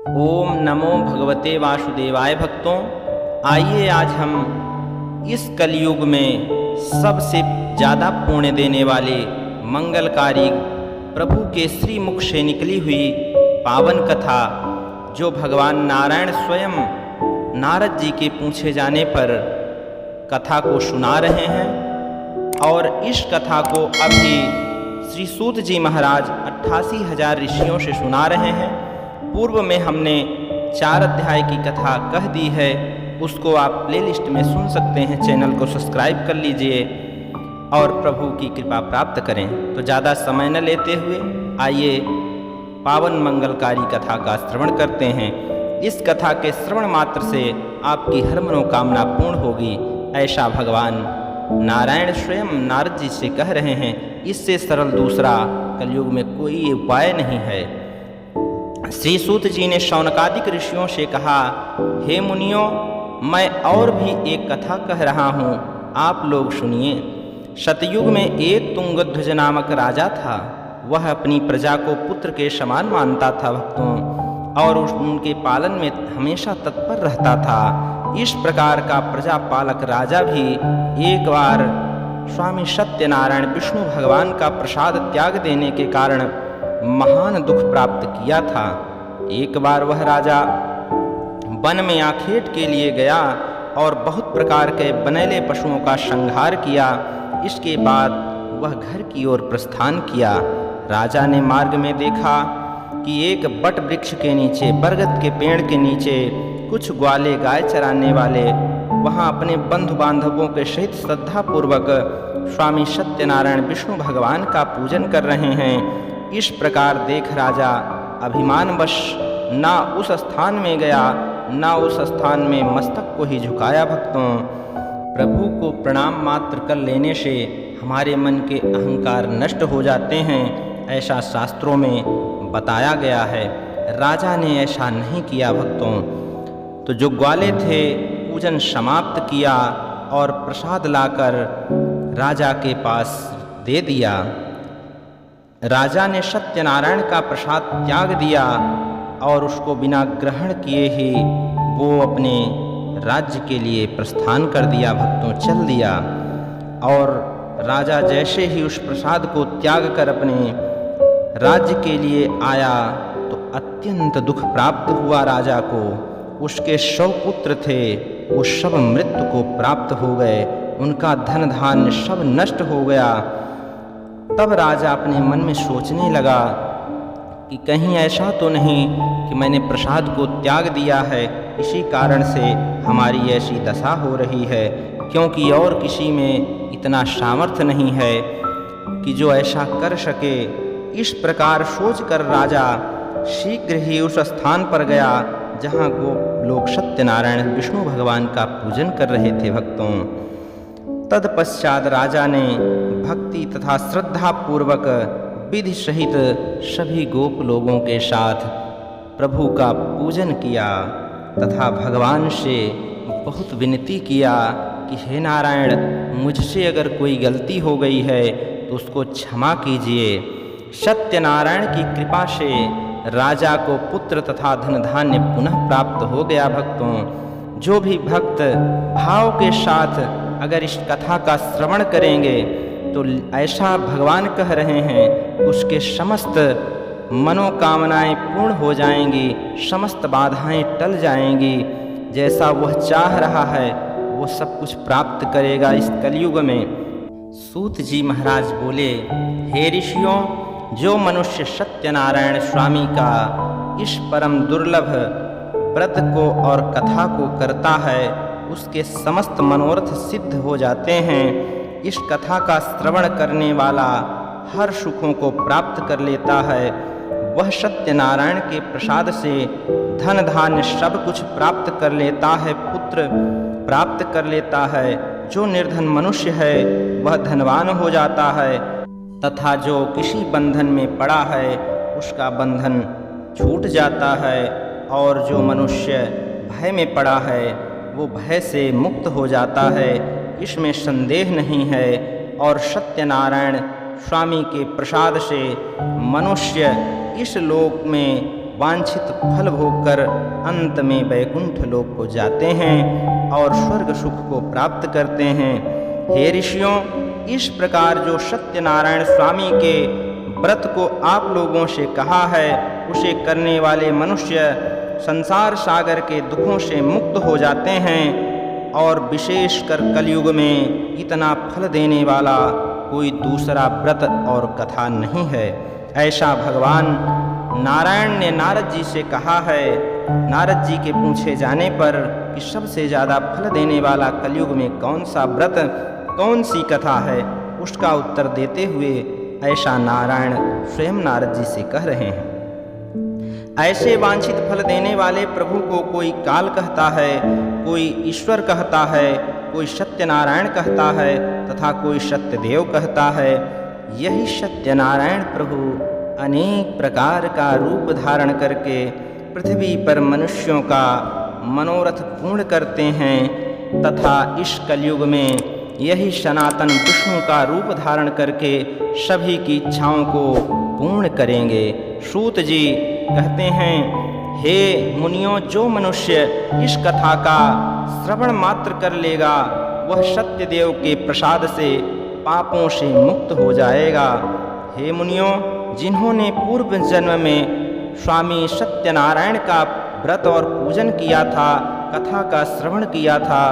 ओम नमो भगवते वासुदेवाय। भक्तों, आइए आज हम इस कलयुग में सबसे ज़्यादा पुण्य देने वाले मंगलकारी प्रभु के श्री मुख से निकली हुई पावन कथा, जो भगवान नारायण स्वयं नारद जी के पूछे जाने पर कथा को सुना रहे हैं। और इस कथा को अभी श्री सूत जी महाराज 88,000 ऋषियों से सुना रहे हैं। पूर्व में हमने 4 अध्याय की कथा कह दी है, उसको आप प्लेलिस्ट में सुन सकते हैं। चैनल को सब्सक्राइब कर लीजिए और प्रभु की कृपा प्राप्त करें। तो ज़्यादा समय न लेते हुए आइए पावन मंगलकारी कथा का श्रवण करते हैं। इस कथा के श्रवण मात्र से आपकी हर मनोकामना पूर्ण होगी, ऐसा भगवान नारायण स्वयं नारद जी से कह रहे हैं। इससे सरल दूसरा कलयुग में कोई उपाय नहीं है। श्री सूत जी ने शौनकादिक ऋषियों से कहा, हे मुनियों, मैं और भी एक कथा कह रहा हूँ, आप लोग सुनिए। सतयुग में एक तुंगध्वज नामक राजा था। वह अपनी प्रजा को पुत्र के समान मानता था भक्तों, और उनके पालन में हमेशा तत्पर रहता था। इस प्रकार का प्रजा पालक राजा भी एक बार स्वामी सत्यनारायण विष्णु भगवान का प्रसाद त्याग देने के कारण महान दुख प्राप्त किया था। एक बार वह राजा वन में आखेट के लिए गया और बहुत प्रकार के बनेले पशुओं का संहार किया। इसके बाद वह घर की ओर प्रस्थान किया। राजा ने मार्ग में देखा कि एक बट वृक्ष के नीचे, बरगद के पेड़ के नीचे कुछ ग्वाले गाय चराने वाले वहाँ अपने बंधु बांधवों के सहित श्रद्धापूर्वक स्वामी सत्यनारायण विष्णु भगवान का पूजन कर रहे हैं। इस प्रकार देख राजा अभिमानवश ना उस स्थान में गया, ना उस स्थान में मस्तक को ही झुकाया। भक्तों, प्रभु को प्रणाम मात्र कर लेने से हमारे मन के अहंकार नष्ट हो जाते हैं, ऐसा शास्त्रों में बताया गया है। राजा ने ऐसा नहीं किया। भक्तों, तो जो ग्वाले थे पूजन समाप्त किया और प्रसाद लाकर राजा के पास दे दिया। राजा ने सत्यनारायण का प्रसाद त्याग दिया और उसको बिना ग्रहण किए ही वो अपने राज्य के लिए प्रस्थान कर दिया। भक्तों, चल दिया। और राजा जैसे ही उस प्रसाद को त्याग कर अपने राज्य के लिए आया तो अत्यंत दुख प्राप्त हुआ राजा को। उसके 100 पुत्र थे, वो सब मृत्यु को प्राप्त हो गए। उनका धन धान्य सब नष्ट हो गया। तब राजा अपने मन में सोचने लगा कि कहीं ऐसा तो नहीं कि मैंने प्रसाद को त्याग दिया है, इसी कारण से हमारी ऐसी दशा हो रही है, क्योंकि और किसी में इतना सामर्थ्य नहीं है कि जो ऐसा कर सके। इस प्रकार सोचकर राजा शीघ्र ही उस स्थान पर गया जहाँ को लोग सत्यनारायण विष्णु भगवान का पूजन कर रहे थे। भक्तों, तत्पश्चात राजा ने भक्ति तथा श्रद्धा पूर्वक विधि सहित सभी गोप लोगों के साथ प्रभु का पूजन किया तथा भगवान से बहुत विनती किया कि हे नारायण, मुझसे अगर कोई गलती हो गई है तो उसको क्षमा कीजिए। सत्यनारायण की कृपा से राजा को पुत्र तथा धन धान्य पुनः प्राप्त हो गया। भक्तों, जो भी भक्त भाव के साथ अगर इस कथा का श्रवण करेंगे तो ऐसा भगवान कह रहे हैं, उसके समस्त मनोकामनाएं पूर्ण हो जाएंगी, समस्त बाधाएं टल जाएंगी। जैसा वह चाह रहा है वो सब कुछ प्राप्त करेगा इस कलयुग में। सूत जी महाराज बोले, हे ऋषियों, जो मनुष्य सत्यनारायण स्वामी का इस परम दुर्लभ व्रत को और कथा को करता है, उसके समस्त मनोरथ सिद्ध हो जाते हैं। इस कथा का श्रवण करने वाला हर सुखों को प्राप्त कर लेता है। वह सत्यनारायण के प्रसाद से धन धान्य सब कुछ प्राप्त कर लेता है, पुत्र प्राप्त कर लेता है। जो निर्धन मनुष्य है वह धनवान हो जाता है, तथा जो किसी बंधन में पड़ा है उसका बंधन छूट जाता है। और जो मनुष्य भय में पड़ा है वो भय से मुक्त हो जाता है, इसमें संदेह नहीं है। और सत्यनारायण स्वामी के प्रसाद से मनुष्य इस लोक में वांछित फल भोगकर अंत में वैकुंठ लोक को जाते हैं और स्वर्ग सुख को प्राप्त करते हैं। हे ऋषियों, इस प्रकार जो सत्यनारायण स्वामी के व्रत को आप लोगों से कहा है, उसे करने वाले मनुष्य संसार सागर के दुखों से मुक्त हो जाते हैं और विशेषकर कलयुग में इतना फल देने वाला कोई दूसरा व्रत और कथा नहीं है। ऐसा भगवान नारायण ने नारद जी से कहा है। नारद जी के पूछे जाने पर कि सबसे ज़्यादा फल देने वाला कलयुग में कौन सा व्रत, कौन सी कथा है, उसका उत्तर देते हुए ऐसा नारायण स्वयं नारद जी से कह रहे हैं। ऐसे वांछित फल देने वाले प्रभु को कोई काल कहता है, कोई ईश्वर कहता है, कोई सत्यनारायण कहता है तथा कोई सत्यदेव कहता है। यही सत्यनारायण प्रभु अनेक प्रकार का रूप धारण करके पृथ्वी पर मनुष्यों का मनोरथ पूर्ण करते हैं तथा इस कलयुग में यही सनातन विष्णु का रूप धारण करके सभी की इच्छाओं को पूर्ण करेंगे। सूत जी कहते हैं, हे मुनियों, जो मनुष्य इस कथा का श्रवण मात्र कर लेगा वह सत्यदेव के प्रसाद से पापों से मुक्त हो जाएगा। हे मुनियों, जिन्होंने पूर्व जन्म में स्वामी सत्यनारायण का व्रत और पूजन किया था, कथा का श्रवण किया था,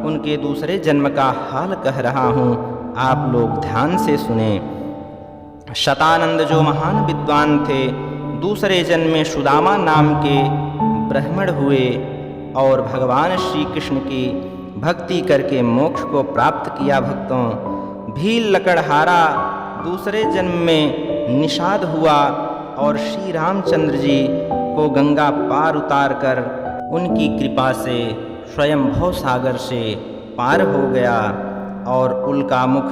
उनके दूसरे जन्म का हाल कह रहा हूँ, आप लोग ध्यान से सुने। शतानंद जो महान विद्वान थे, दूसरे जन्म में सुदामा नाम के ब्राह्मण हुए और भगवान श्री कृष्ण की भक्ति करके मोक्ष को प्राप्त किया। भक्तों, भील लकड़हारा दूसरे जन्म में निषाद हुआ और श्री रामचंद्र जी को गंगा पार उतार कर उनकी कृपा से स्वयं भव सागर से पार हो गया। और उल्कामुख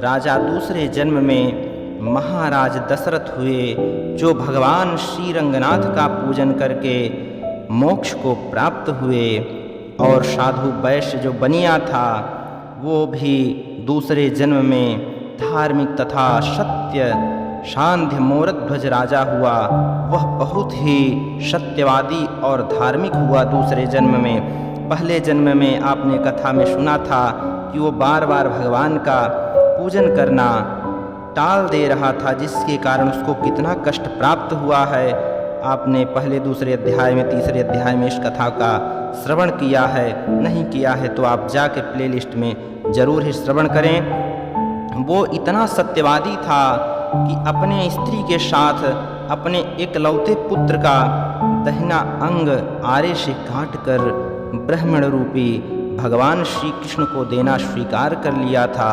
राजा दूसरे जन्म में महाराज दशरथ हुए, जो भगवान श्री रंगनाथ का पूजन करके मोक्ष को प्राप्त हुए। और साधु वैश्य जो बनिया था, वो भी दूसरे जन्म में धार्मिक तथा सत्य शांध्य मोरध्वज राजा हुआ। वह बहुत ही सत्यवादी और धार्मिक हुआ दूसरे जन्म में। पहले जन्म में आपने कथा में सुना था कि वो बार बार भगवान का पूजन करना टाल दे रहा था, जिसके कारण उसको कितना कष्ट प्राप्त हुआ है। आपने पहले दूसरे अध्याय में, तीसरे अध्याय में इस कथा का श्रवण किया है। नहीं किया है तो आप जाके प्लेलिस्ट में जरूर ही श्रवण करें। वो इतना सत्यवादी था कि अपने स्त्री के साथ अपने एकलौते पुत्र का दाहिना अंग आरे से काट कर ब्राह्मण रूपी भगवान श्री कृष्ण को देना स्वीकार कर लिया था।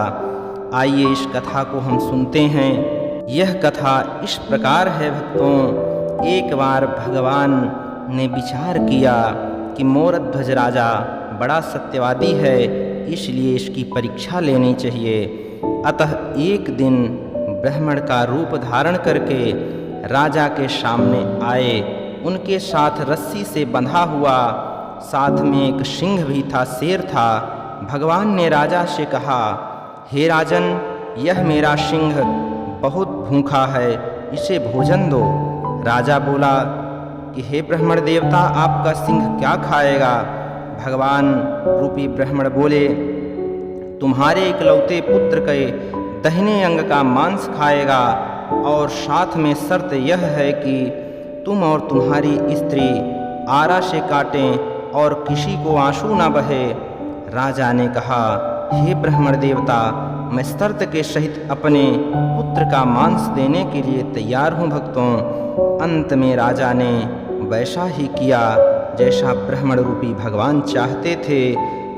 आइए इस कथा को हम सुनते हैं। यह कथा इस प्रकार है भक्तों। एक बार भगवान ने विचार किया कि मोरध्वज राजा बड़ा सत्यवादी है, इसलिए इसकी परीक्षा लेनी चाहिए। अतः एक दिन ब्राह्मण का रूप धारण करके राजा के सामने आए। उनके साथ रस्सी से बंधा हुआ, साथ में एक सिंह भी था, शेर था। भगवान ने राजा से कहा, हे राजन, यह मेरा सिंह बहुत भूखा है, इसे भोजन दो। राजा बोला कि हे ब्राह्मण देवता, आपका सिंह क्या खाएगा? भगवान रूपी ब्राह्मण बोले, तुम्हारे इकलौते पुत्र के दाहिने अंग का मांस खाएगा, और साथ में शर्त यह है कि तुम और तुम्हारी स्त्री आरा से काटें और किसी को आंसू न बहे। राजा ने कहा, हे ब्राह्मण देवता, मैं शर्त के सहित अपने पुत्र का मांस देने के लिए तैयार हूँ भक्तों। अंत में राजा ने वैसा ही किया जैसा ब्राह्मण रूपी भगवान चाहते थे,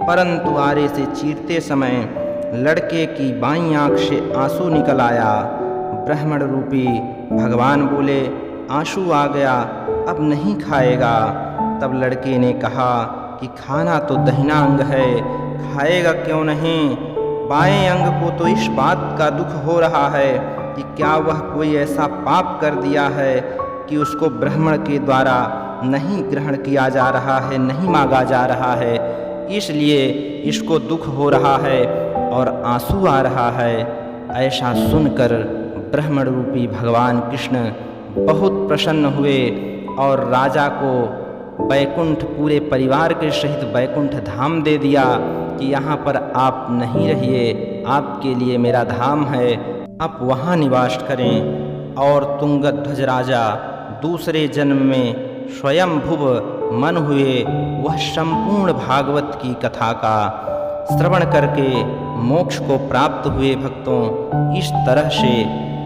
परंतु आरे से चीरते समय लड़के की बाईं आंख से आंसू निकल आया। ब्राह्मण रूपी भगवान बोले, आंसू आ गया, अब नहीं खाएगा। तब लड़के ने कहा कि खाना तो दाहिना अंग है, खाएगा क्यों नहीं? बाएं अंग को तो इस बात का दुख हो रहा है कि क्या वह कोई ऐसा पाप कर दिया है कि उसको ब्राह्मण के द्वारा नहीं ग्रहण किया जा रहा है, नहीं मांगा जा रहा है, इसलिए इसको दुख हो रहा है और आंसू आ रहा है। ऐसा सुनकर ब्राह्मण रूपी भगवान कृष्ण बहुत प्रसन्न हुए और राजा को बैकुंठ पूरे परिवार के सहित बैकुंठ धाम दे दिया कि यहाँ पर आप नहीं रहिए, आपके लिए मेरा धाम है, आप वहाँ निवास करें। और तुंगध्वज राजा दूसरे जन्म में स्वयंभुव मन हुए, वह संपूर्ण भागवत की कथा का श्रवण करके मोक्ष को प्राप्त हुए। भक्तों, इस तरह से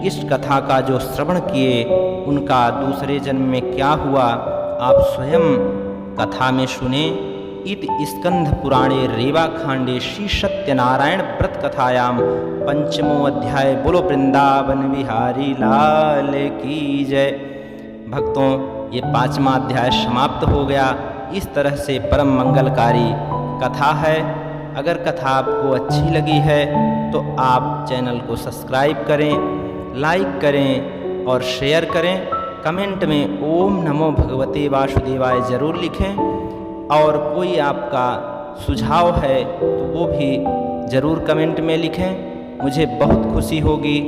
इस कथा का जो श्रवण किए उनका दूसरे जन्म में क्या हुआ आप स्वयं कथा में सुने। इत स्कंध पुराणे रेवाखांडे श्री सत्यनारायण व्रत कथायाम पंचमो अध्याय। बोलो वृंदावन बिहारी लाल की जय। भक्तों, ये 5वां अध्याय समाप्त हो गया। इस तरह से परम मंगलकारी कथा है। अगर कथा आपको अच्छी लगी है तो आप चैनल को सब्सक्राइब करें, लाइक करें और शेयर करें। कमेंट में ओम नमो भगवते वासुदेवाय ज़रूर लिखें। और कोई आपका सुझाव है तो वो भी ज़रूर कमेंट में लिखें, मुझे बहुत खुशी होगी।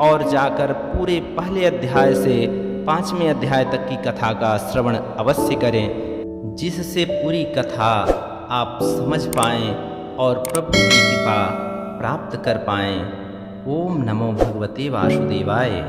और जाकर पूरे पहले अध्याय से 5वें अध्याय तक की कथा का श्रवण अवश्य करें, जिससे पूरी कथा आप समझ पाएँ और प्रभु की कृपा प्राप्त कर पाएँ। ओम नमो भगवते वासुदेवाय।